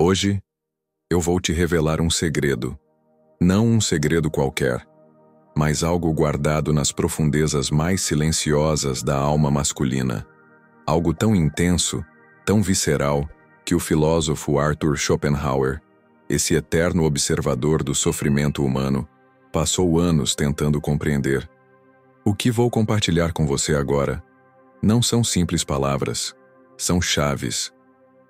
Hoje, eu vou te revelar um segredo. Não um segredo qualquer, mas algo guardado nas profundezas mais silenciosas da alma masculina. Algo tão intenso, tão visceral, que o filósofo Arthur Schopenhauer, esse eterno observador do sofrimento humano, passou anos tentando compreender. O que vou compartilhar com você agora não são simples palavras, são chaves,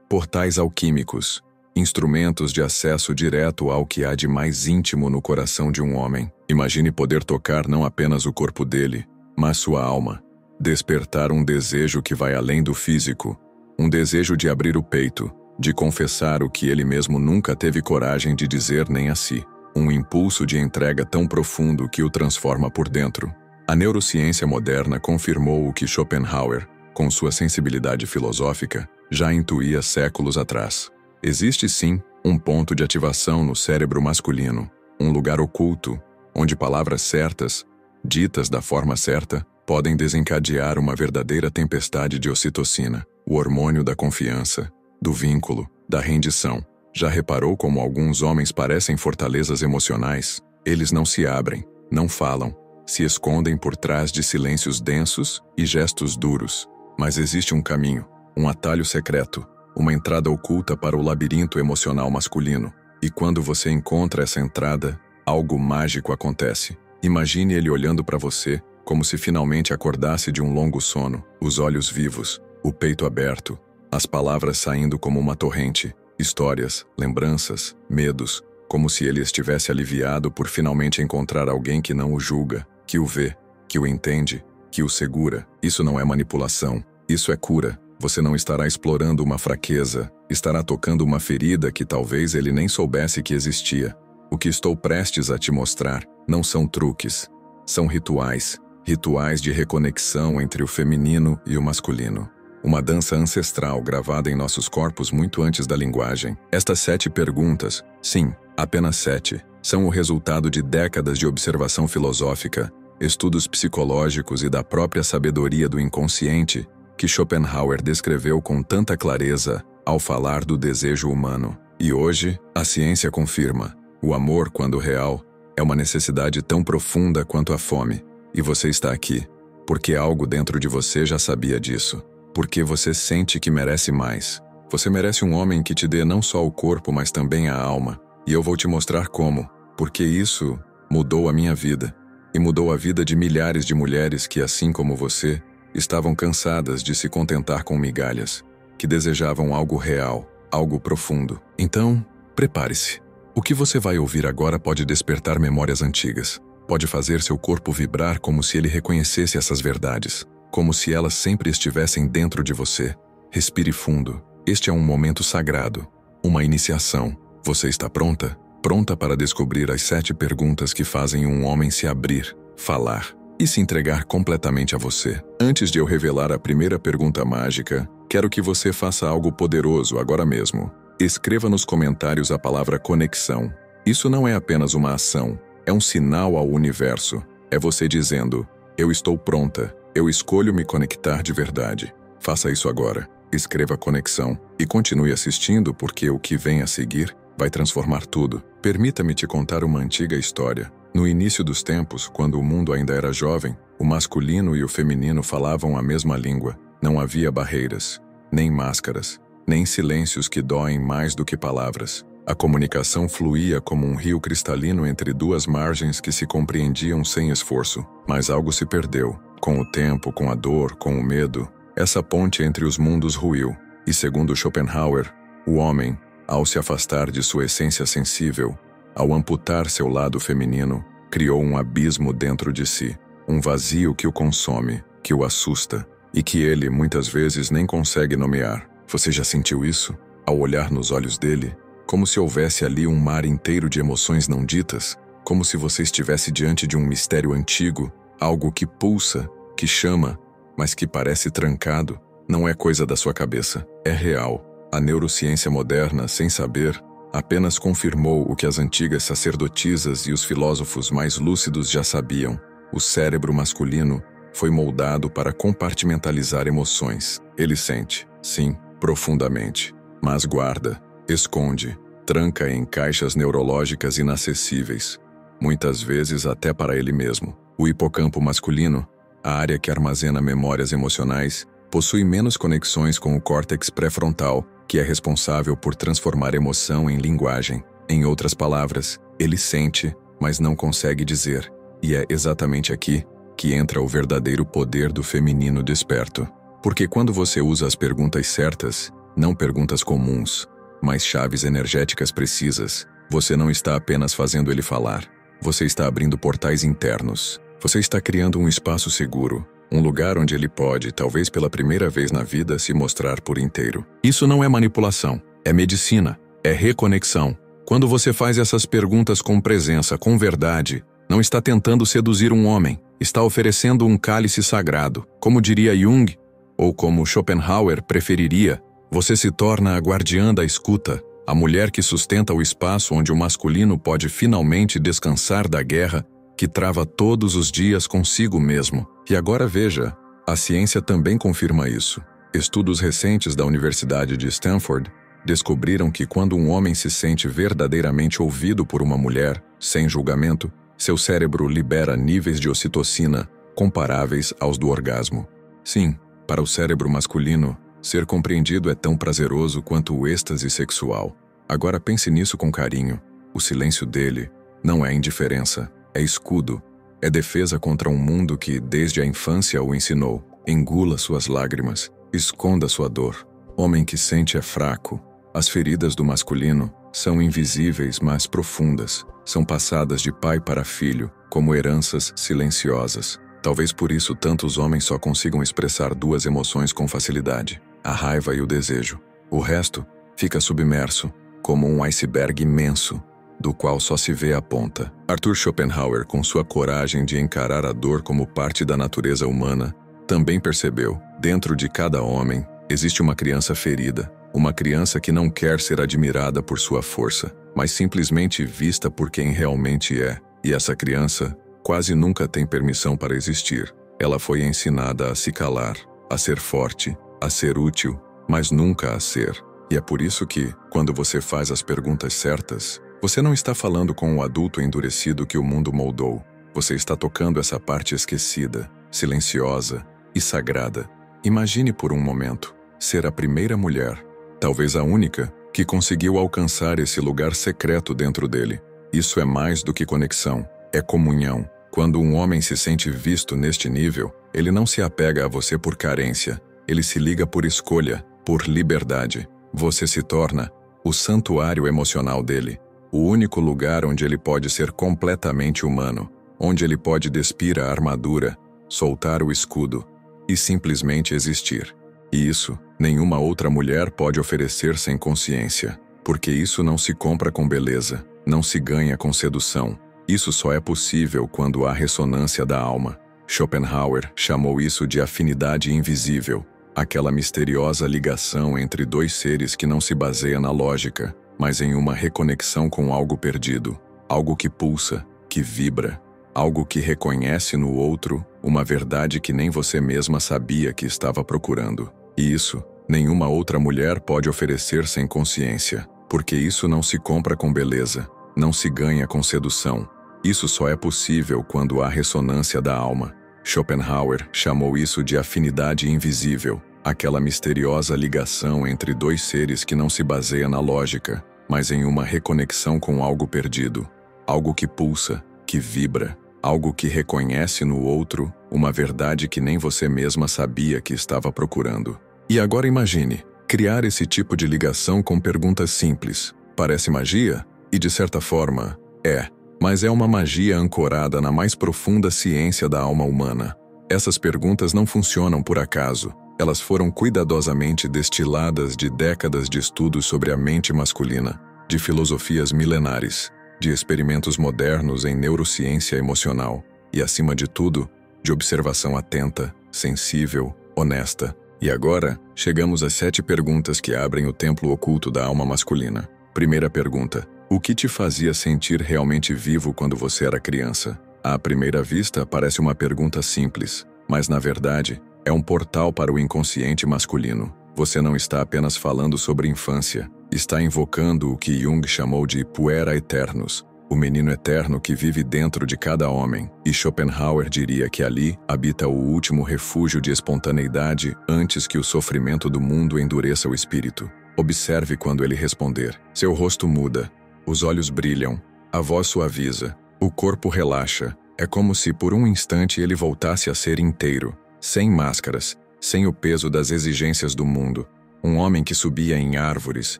portais alquímicos, instrumentos de acesso direto ao que há de mais íntimo no coração de um homem. Imagine poder tocar não apenas o corpo dele, mas sua alma. Despertar um desejo que vai além do físico, um desejo de abrir o peito, de confessar o que ele mesmo nunca teve coragem de dizer nem a si. Um impulso de entrega tão profundo que o transforma por dentro. A neurociência moderna confirmou o que Schopenhauer, com sua sensibilidade filosófica, já intuía séculos atrás. Existe sim um ponto de ativação no cérebro masculino, um lugar oculto, onde palavras certas, ditas da forma certa, podem desencadear uma verdadeira tempestade de ocitocina, o hormônio da confiança, do vínculo, da rendição. Já reparou como alguns homens parecem fortalezas emocionais? Eles não se abrem, não falam, se escondem por trás de silêncios densos e gestos duros. Mas existe um caminho, um atalho secreto, uma entrada oculta para o labirinto emocional masculino. E quando você encontra essa entrada, algo mágico acontece. Imagine ele olhando para você, como se finalmente acordasse de um longo sono, os olhos vivos, o peito aberto, as palavras saindo como uma torrente, histórias, lembranças, medos, como se ele estivesse aliviado por finalmente encontrar alguém que não o julga, que o vê, que o entende, que o segura. Isso não é manipulação, isso é cura. Você não estará explorando uma fraqueza, estará tocando uma ferida que talvez ele nem soubesse que existia. O que estou prestes a te mostrar não são truques, são rituais, rituais de reconexão entre o feminino e o masculino. Uma dança ancestral gravada em nossos corpos muito antes da linguagem. Estas 7 perguntas, sim, apenas 7, são o resultado de décadas de observação filosófica, estudos psicológicos e da própria sabedoria do inconsciente que Schopenhauer descreveu com tanta clareza ao falar do desejo humano. E hoje, a ciência confirma, o amor, quando real, é uma necessidade tão profunda quanto a fome. E você está aqui, porque algo dentro de você já sabia disso. Porque você sente que merece mais. Você merece um homem que te dê não só o corpo, mas também a alma. E eu vou te mostrar como, porque isso mudou a minha vida. E mudou a vida de milhares de mulheres que, assim como você, estavam cansadas de se contentar com migalhas, que desejavam algo real, algo profundo. Então, prepare-se. O que você vai ouvir agora pode despertar memórias antigas. Pode fazer seu corpo vibrar como se ele reconhecesse essas verdades, como se elas sempre estivessem dentro de você. Respire fundo. Este é um momento sagrado, uma iniciação. Você está pronta? Pronta para descobrir as 7 perguntas que fazem um homem se abrir, falar e se entregar completamente a você. Antes de eu revelar a primeira pergunta mágica, quero que você faça algo poderoso agora mesmo. Escreva nos comentários a palavra conexão. Isso não é apenas uma ação, é um sinal ao universo. É você dizendo, eu estou pronta, eu escolho me conectar de verdade. Faça isso agora. Escreva conexão e continue assistindo porque o que vem a seguir vai transformar tudo. Permita-me te contar uma antiga história. No início dos tempos, quando o mundo ainda era jovem, o masculino e o feminino falavam a mesma língua. Não havia barreiras, nem máscaras, nem silêncios que doem mais do que palavras. A comunicação fluía como um rio cristalino entre 2 margens que se compreendiam sem esforço. Mas algo se perdeu. Com o tempo, com a dor, com o medo, essa ponte entre os mundos ruiu. E segundo Schopenhauer, o homem, ao se afastar de sua essência sensível, ao amputar seu lado feminino, criou um abismo dentro de si, um vazio que o consome, que o assusta, e que ele, muitas vezes, nem consegue nomear. Você já sentiu isso? Ao olhar nos olhos dele, como se houvesse ali um mar inteiro de emoções não ditas, como se você estivesse diante de um mistério antigo, algo que pulsa, que chama, mas que parece trancado. Não é coisa da sua cabeça, é real. A neurociência moderna, sem saber, apenas confirmou o que as antigas sacerdotisas e os filósofos mais lúcidos já sabiam. O cérebro masculino foi moldado para compartimentalizar emoções. Ele sente, sim, profundamente, mas guarda. esconde, tranca em caixas neurológicas inacessíveis, muitas vezes até para ele mesmo. O hipocampo masculino, a área que armazena memórias emocionais, possui menos conexões com o córtex pré-frontal, que é responsável por transformar emoção em linguagem. Em outras palavras, ele sente, mas não consegue dizer. E é exatamente aqui que entra o verdadeiro poder do feminino desperto. Porque quando você usa as perguntas certas, não perguntas comuns, mas chaves energéticas precisas, você não está apenas fazendo ele falar. Você está abrindo portais internos. Você está criando um espaço seguro, um lugar onde ele pode, talvez pela primeira vez na vida, se mostrar por inteiro. Isso não é manipulação, é medicina, é reconexão. Quando você faz essas perguntas com presença, com verdade, não está tentando seduzir um homem, está oferecendo um cálice sagrado. Como diria Jung, ou como Schopenhauer preferiria, você se torna a guardiã da escuta, a mulher que sustenta o espaço onde o masculino pode finalmente descansar da guerra que trava todos os dias consigo mesmo. E agora veja, a ciência também confirma isso. Estudos recentes da Universidade de Stanford descobriram que quando um homem se sente verdadeiramente ouvido por uma mulher, sem julgamento, seu cérebro libera níveis de ocitocina comparáveis aos do orgasmo. Sim, para o cérebro masculino, ser compreendido é tão prazeroso quanto o êxtase sexual. Agora pense nisso com carinho. O silêncio dele não é indiferença, é escudo. É defesa contra um mundo que, desde a infância, o ensinou. Engula suas lágrimas, esconda sua dor. Homem que sente é fraco. As feridas do masculino são invisíveis, mas profundas. São passadas de pai para filho, como heranças silenciosas. Talvez por isso tantos homens só consigam expressar duas emoções com facilidade: a raiva e o desejo. O resto fica submerso, como um iceberg imenso, do qual só se vê a ponta. Arthur Schopenhauer, com sua coragem de encarar a dor como parte da natureza humana, também percebeu, dentro de cada homem, existe uma criança ferida, uma criança que não quer ser admirada por sua força, mas simplesmente vista por quem realmente é. E essa criança quase nunca tem permissão para existir. Ela foi ensinada a se calar, a ser forte, a ser útil, mas nunca a ser. E é por isso que, quando você faz as perguntas certas, você não está falando com o adulto endurecido que o mundo moldou. Você está tocando essa parte esquecida, silenciosa e sagrada. Imagine por um momento ser a primeira mulher, talvez a única, que conseguiu alcançar esse lugar secreto dentro dele. Isso é mais do que conexão, é comunhão. Quando um homem se sente visto neste nível, ele não se apega a você por carência, ele se liga por escolha, por liberdade. Você se torna o santuário emocional dele, o único lugar onde ele pode ser completamente humano, onde ele pode despir a armadura, soltar o escudo e simplesmente existir. E isso, nenhuma outra mulher pode oferecer sem consciência, porque isso não se compra com beleza, não se ganha com sedução. Isso só é possível quando há ressonância da alma. Schopenhauer chamou isso de afinidade invisível, aquela misteriosa ligação entre dois seres que não se baseia na lógica, mas em uma reconexão com algo perdido, algo que pulsa, que vibra, algo que reconhece no outro uma verdade que nem você mesma sabia que estava procurando. E isso, nenhuma outra mulher pode oferecer sem consciência, porque isso não se compra com beleza, não se ganha com sedução. Isso só é possível quando há ressonância da alma. Schopenhauer chamou isso de afinidade invisível, aquela misteriosa ligação entre dois seres que não se baseia na lógica, mas em uma reconexão com algo perdido, algo que pulsa, que vibra, algo que reconhece no outro uma verdade que nem você mesma sabia que estava procurando. E agora imagine, criar esse tipo de ligação com perguntas simples. Parece magia? E de certa forma, é. Mas é uma magia ancorada na mais profunda ciência da alma humana. Essas perguntas não funcionam por acaso. Elas foram cuidadosamente destiladas de décadas de estudos sobre a mente masculina, de filosofias milenares, de experimentos modernos em neurociência emocional e, acima de tudo, de observação atenta, sensível, honesta. E agora, chegamos às 7 perguntas que abrem o templo oculto da alma masculina. Primeira pergunta: o que te fazia sentir realmente vivo quando você era criança? À primeira vista, parece uma pergunta simples, mas na verdade, é um portal para o inconsciente masculino. Você não está apenas falando sobre infância, Está invocando o que Jung chamou de puera aeternus, o menino eterno que vive dentro de cada homem, e Schopenhauer diria que ali habita o último refúgio de espontaneidade antes que o sofrimento do mundo endureça o espírito. Observe quando ele responder. Seu rosto muda, os olhos brilham, a voz suaviza, o corpo relaxa. É como se por um instante ele voltasse a ser inteiro, sem máscaras, sem o peso das exigências do mundo. Um homem que subia em árvores,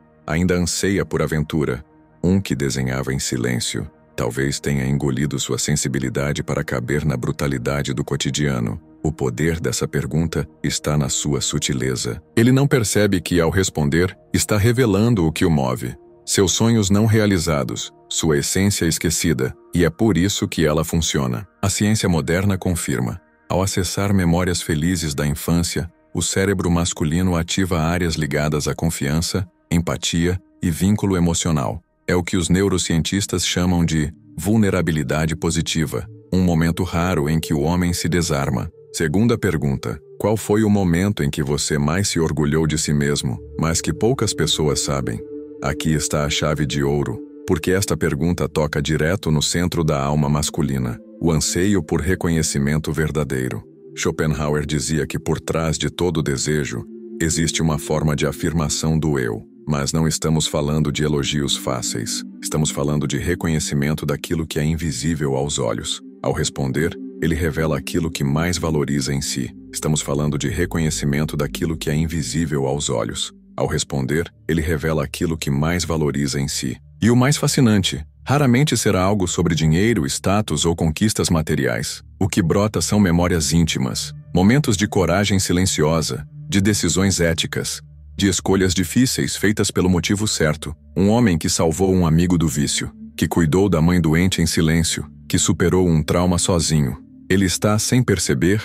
ainda anseia por aventura. Um que desenhava em silêncio, talvez tenha engolido sua sensibilidade para caber na brutalidade do cotidiano. O poder dessa pergunta está na sua sutileza. Ele não percebe que, ao responder, está revelando o que o move. Seus sonhos não realizados, sua essência esquecida, e é por isso que ela funciona. A ciência moderna confirma. Ao acessar memórias felizes da infância, o cérebro masculino ativa áreas ligadas à confiança, empatia e vínculo emocional. É o que os neurocientistas chamam de vulnerabilidade positiva, um momento raro em que o homem se desarma. Segunda pergunta: qual foi o momento em que você mais se orgulhou de si mesmo, mas que poucas pessoas sabem? Aqui está a chave de ouro, porque esta pergunta toca direto no centro da alma masculina, o anseio por reconhecimento verdadeiro. Schopenhauer dizia que por trás de todo desejo existe uma forma de afirmação do eu. Mas não estamos falando de elogios fáceis. Estamos falando de reconhecimento daquilo que é invisível aos olhos. Ao responder, ele revela aquilo que mais valoriza em si. Estamos falando de reconhecimento daquilo que é invisível aos olhos. Ao responder, ele revela aquilo que mais valoriza em si. E o mais fascinante, raramente será algo sobre dinheiro, status ou conquistas materiais. O que brota são memórias íntimas, momentos de coragem silenciosa, de decisões éticas, de escolhas difíceis feitas pelo motivo certo. Um homem que salvou um amigo do vício, que cuidou da mãe doente em silêncio, que superou um trauma sozinho. Ele está, sem perceber,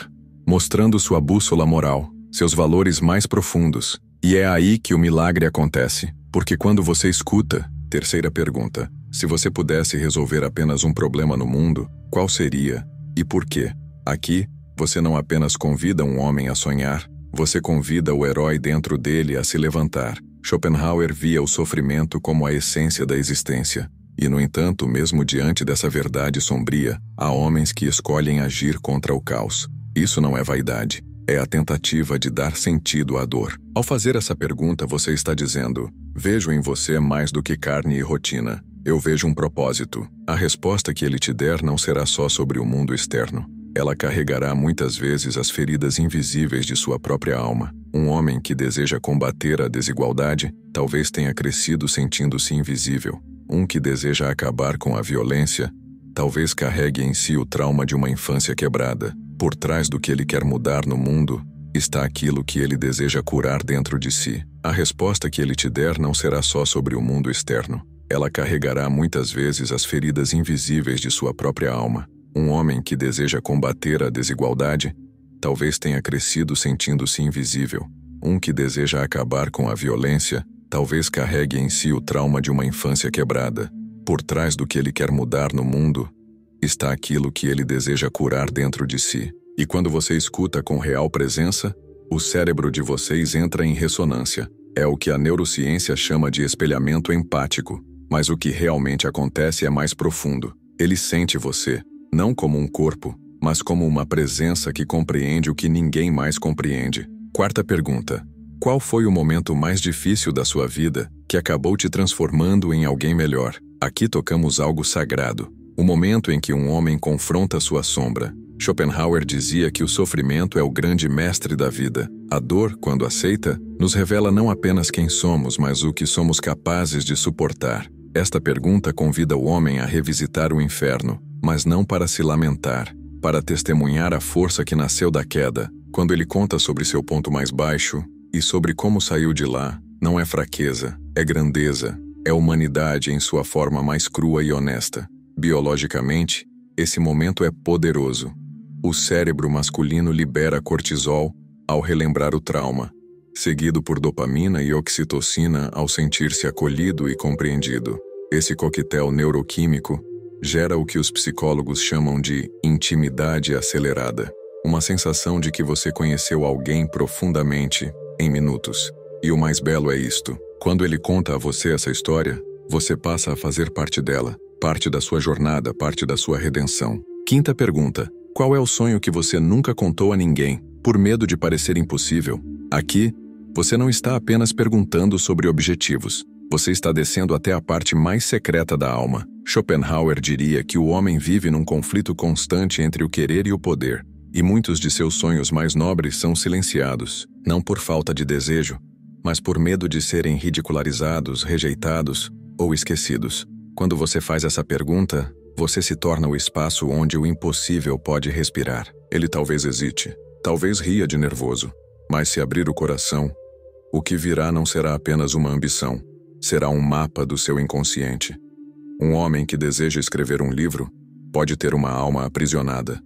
mostrando sua bússola moral, seus valores mais profundos. E é aí que o milagre acontece, porque quando você escuta... Terceira pergunta: se você pudesse resolver apenas um problema no mundo, qual seria e por quê? Aqui, você não apenas convida um homem a sonhar, você convida o herói dentro dele a se levantar. Schopenhauer via o sofrimento como a essência da existência. E, no entanto, mesmo diante dessa verdade sombria, há homens que escolhem agir contra o caos. Isso não é vaidade. É a tentativa de dar sentido à dor. Ao fazer essa pergunta, você está dizendo: vejo em você mais do que carne e rotina. Eu vejo um propósito. A resposta que ele te der não será só sobre o mundo externo. Ela carregará muitas vezes as feridas invisíveis de sua própria alma. Um homem que deseja combater a desigualdade talvez tenha crescido sentindo-se invisível. Um que deseja acabar com a violência talvez carregue em si o trauma de uma infância quebrada. Por trás do que ele quer mudar no mundo está aquilo que ele deseja curar dentro de si. A resposta que ele te der não será só sobre o mundo externo. Ela carregará muitas vezes as feridas invisíveis de sua própria alma. Um homem que deseja combater a desigualdade talvez tenha crescido sentindo-se invisível. Um que deseja acabar com a violência talvez carregue em si o trauma de uma infância quebrada. Por trás do que ele quer mudar no mundo está aquilo que ele deseja curar dentro de si. E quando você escuta com real presença, o cérebro de vocês entra em ressonância. É o que a neurociência chama de espelhamento empático. Mas o que realmente acontece é mais profundo. Ele sente você, não como um corpo, mas como uma presença que compreende o que ninguém mais compreende. Quarta pergunta: qual foi o momento mais difícil da sua vida que acabou te transformando em alguém melhor? Aqui tocamos algo sagrado. O momento em que um homem confronta sua sombra. Schopenhauer dizia que o sofrimento é o grande mestre da vida. A dor, quando aceita, nos revela não apenas quem somos, mas o que somos capazes de suportar. Esta pergunta convida o homem a revisitar o inferno, mas não para se lamentar, para testemunhar a força que nasceu da queda. Quando ele conta sobre seu ponto mais baixo e sobre como saiu de lá, não é fraqueza, é grandeza, é humanidade em sua forma mais crua e honesta. Biologicamente, esse momento é poderoso. O cérebro masculino libera cortisol ao relembrar o trauma, seguido por dopamina e oxitocina ao sentir-se acolhido e compreendido. Esse coquetel neuroquímico gera o que os psicólogos chamam de intimidade acelerada, uma sensação de que você conheceu alguém profundamente em minutos. E o mais belo é isto: quando ele conta a você essa história, você passa a fazer parte dela, parte da sua jornada, parte da sua redenção. Quinta pergunta: qual é o sonho que você nunca contou a ninguém, por medo de parecer impossível? Aqui, você não está apenas perguntando sobre objetivos. Você está descendo até a parte mais secreta da alma. Schopenhauer diria que o homem vive num conflito constante entre o querer e o poder, e muitos de seus sonhos mais nobres são silenciados, não por falta de desejo, mas por medo de serem ridicularizados, rejeitados ou esquecidos. Quando você faz essa pergunta, você se torna o espaço onde o impossível pode respirar. Ele talvez hesite, talvez ria de nervoso, mas se abrir o coração, o que virá não será apenas uma ambição, será um mapa do seu inconsciente. Um homem que deseja escrever um livro pode ter uma alma aprisionada.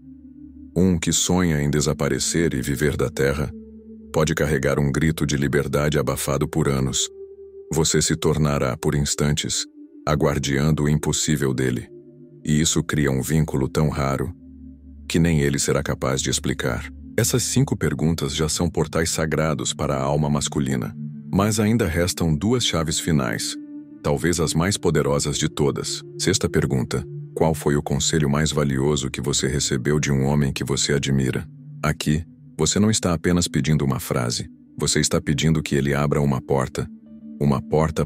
Um que sonha em desaparecer e viver da terra pode carregar um grito de liberdade abafado por anos. Você se tornará, por instantes, a guardiã do impossível dele. E isso cria um vínculo tão raro que nem ele será capaz de explicar. Essas 5 perguntas já são portais sagrados para a alma masculina. Mas ainda restam 2 chaves finais, talvez as mais poderosas de todas. Sexta pergunta: qual foi o conselho mais valioso que você recebeu de um homem que você admira? Aqui, você não está apenas pedindo uma frase, você está pedindo que ele abra uma porta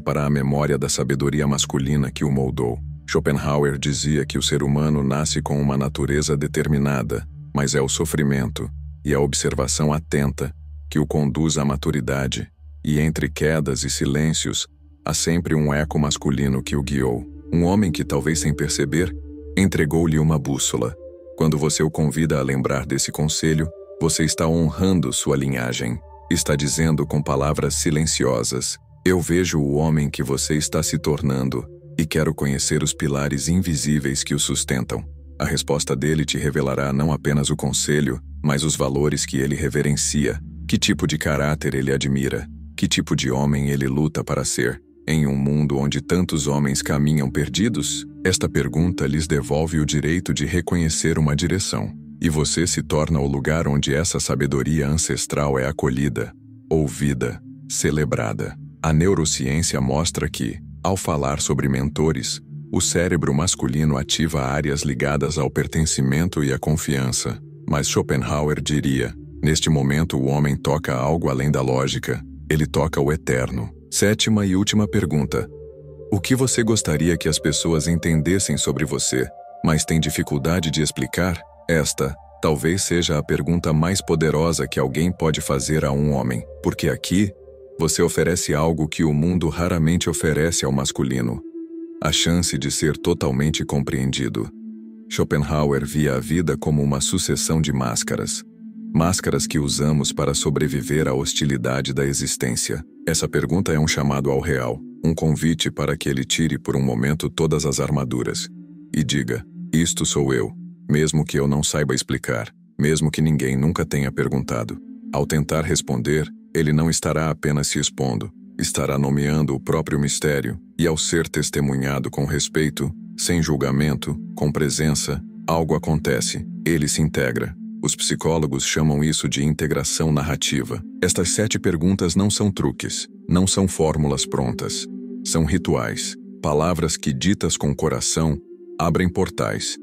para a memória da sabedoria masculina que o moldou. Schopenhauer dizia que o ser humano nasce com uma natureza determinada, mas é o sofrimento e a observação atenta que o conduz à maturidade. E entre quedas e silêncios, há sempre um eco masculino que o guiou. Um homem que, talvez sem perceber, entregou-lhe uma bússola. Quando você o convida a lembrar desse conselho, você está honrando sua linhagem. Está dizendo com palavras silenciosas: eu vejo o homem que você está se tornando e quero conhecer os pilares invisíveis que o sustentam. A resposta dele te revelará não apenas o conselho, mas os valores que ele reverencia, que tipo de caráter ele admira, que tipo de homem ele luta para ser. Em um mundo onde tantos homens caminham perdidos, esta pergunta lhes devolve o direito de reconhecer uma direção. E você se torna o lugar onde essa sabedoria ancestral é acolhida, ouvida, celebrada. A neurociência mostra que, ao falar sobre mentores, o cérebro masculino ativa áreas ligadas ao pertencimento e à confiança. Mas Schopenhauer diria: neste momento o homem toca algo além da lógica. Ele toca o eterno. Sétima e última pergunta: o que você gostaria que as pessoas entendessem sobre você, mas tem dificuldade de explicar? Esta, talvez seja a pergunta mais poderosa que alguém pode fazer a um homem, porque aqui, você oferece algo que o mundo raramente oferece ao masculino: a chance de ser totalmente compreendido. Schopenhauer via a vida como uma sucessão de máscaras. Máscaras que usamos para sobreviver à hostilidade da existência. Essa pergunta é um chamado ao real, um convite para que ele tire por um momento todas as armaduras e diga: isto sou eu, mesmo que eu não saiba explicar, mesmo que ninguém nunca tenha perguntado. Ao tentar responder, ele não estará apenas se expondo, estará nomeando o próprio mistério, e ao ser testemunhado com respeito, sem julgamento, com presença, algo acontece, ele se integra. Os psicólogos chamam isso de integração narrativa. Estas 7 perguntas não são truques, não são fórmulas prontas. São rituais, palavras que, ditas com coração, abrem portais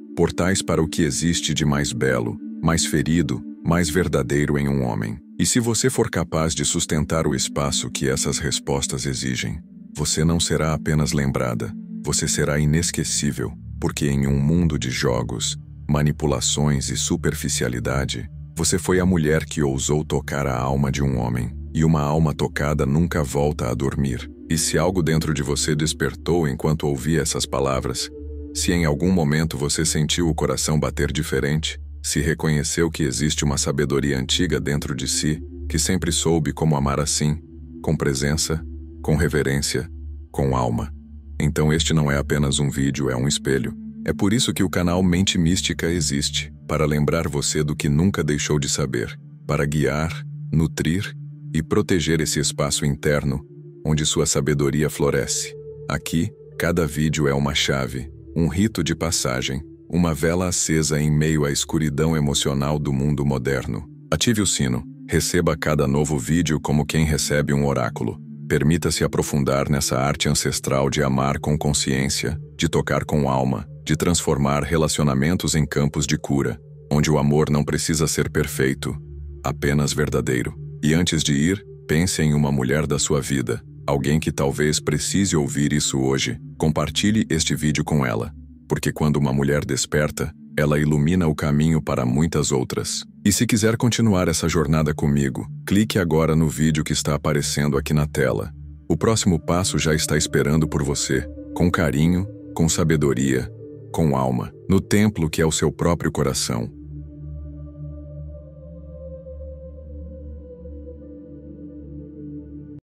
para o que existe de mais belo, mais ferido, mais verdadeiro em um homem. E se você for capaz de sustentar o espaço que essas respostas exigem, você não será apenas lembrada, você será inesquecível, porque em um mundo de jogos, manipulações e superficialidade, você foi a mulher que ousou tocar a alma de um homem, e uma alma tocada nunca volta a dormir. E se algo dentro de você despertou enquanto ouvia essas palavras, se em algum momento você sentiu o coração bater diferente, se reconheceu que existe uma sabedoria antiga dentro de si, que sempre soube como amar assim, com presença, com reverência, com alma, então este não é apenas um vídeo, é um espelho. É por isso que o canal Mente Mística existe, para lembrar você do que nunca deixou de saber, para guiar, nutrir e proteger esse espaço interno, onde sua sabedoria floresce. Aqui, cada vídeo é uma chave, um rito de passagem, uma vela acesa em meio à escuridão emocional do mundo moderno. Ative o sino, Receba cada novo vídeo como quem recebe um oráculo. Permita-se aprofundar nessa arte ancestral de amar com consciência, de tocar com alma, de transformar relacionamentos em campos de cura, onde o amor não precisa ser perfeito, apenas verdadeiro. E antes de ir, pense em uma mulher da sua vida, alguém que talvez precise ouvir isso hoje. Compartilhe este vídeo com ela, porque quando uma mulher desperta, ela ilumina o caminho para muitas outras. E se quiser continuar essa jornada comigo, clique agora no vídeo que está aparecendo aqui na tela. O próximo passo já está esperando por você, com carinho, com sabedoria, com alma, no templo que é o seu próprio coração.